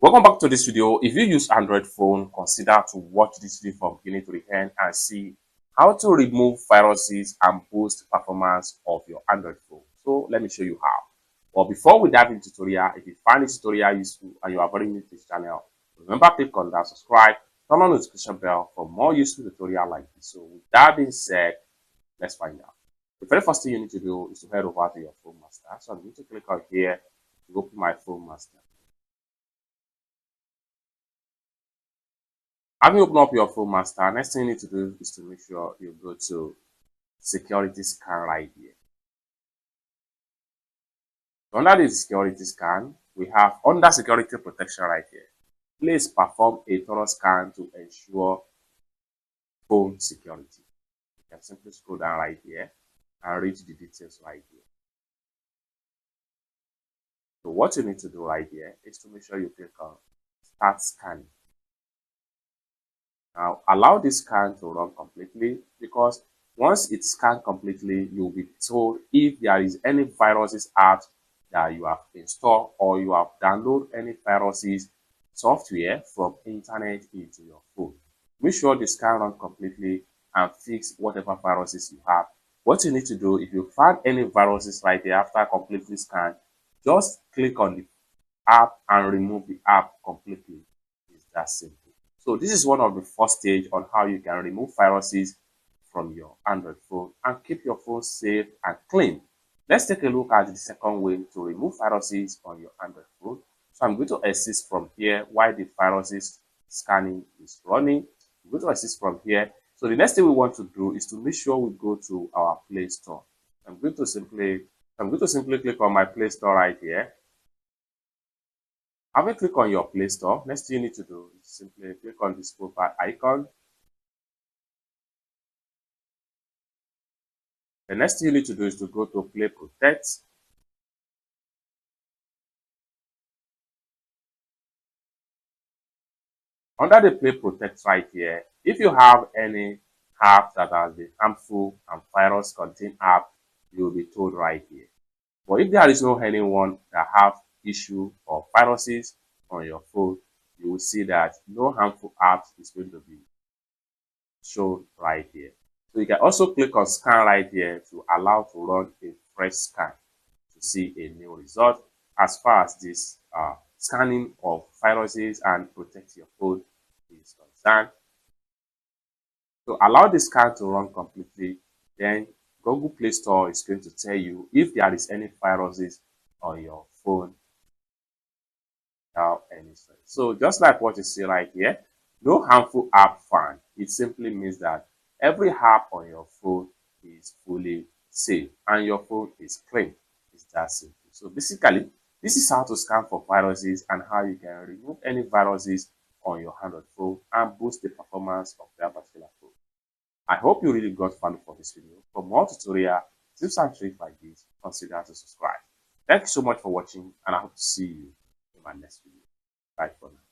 Welcome back to this video. If you use Android phone, consider to watch this video from beginning to the end and see how to remove viruses and boost performance of your Android phone. So let me show you how. But before we dive into the tutorial, if you find this tutorial useful and you are very new to this channel, remember click on that subscribe, turn on the notification bell for more useful tutorial like this. So with that being said, let's find out. The very first thing you need to do is to head over to your phone master. So I'm going to click on here to open my phone master. Having opened up your phone master, next thing you need to do is to make sure you go to security scan right here. Under the security scan, we have under security protection right here. Please perform a thorough scan to ensure phone security. You can simply scroll down right here and read the details right here. So what you need to do right here is to make sure you click on start scanning. Now allow this scan to run completely, because once it's scanned completely, you'll be told if there is any viruses apps that you have installed or you have downloaded any viruses software from internet into your phone. Make sure the scan run completely and fix whatever viruses you have. What you need to do, if you find any viruses right there after completely scan, just click on the app and remove the app completely. It's that simple. So this is one of the first stage on how you can remove viruses from your Android phone and keep your phone safe and clean. Let's take a look at the second way to remove viruses on your Android phone. So I'm going to assist from here while the viruses scanning is running. I'm going to assist from here. So the next thing we want to do is to make sure we go to our Play Store. I'm going to simply click on my Play Store right here. Having clicked on your Play Store, next thing you need to do is simply click on this profile icon. The next thing you need to do is to go to Play Protect. Under the Play Protect right here, if you have any app that has been harmful and virus contain app, you will be told right here. But if there is no anyone that have issue or viruses on your phone, you will see that no harmful apps is going to be shown right here. So you can also click on scan right here to allow to run a fresh scan to see a new result as far as this scanning of viruses and protect your phone is concerned. So allow the scan to run completely, then Google Play Store is going to tell you if there is any viruses on your phone. So just like what you see right here, no harmful app found. It simply means that every app on your phone is fully safe and your phone is clean. It's that simple. So basically, this is how to scan for viruses and how you can remove any viruses on your Android phone and boost the performance of that particular phone. I hope you really got value for this video. For more tutorial, tips and tricks like this, consider to subscribe. Thank you so much for watching, and I hope to see you in my next video. Bye for now.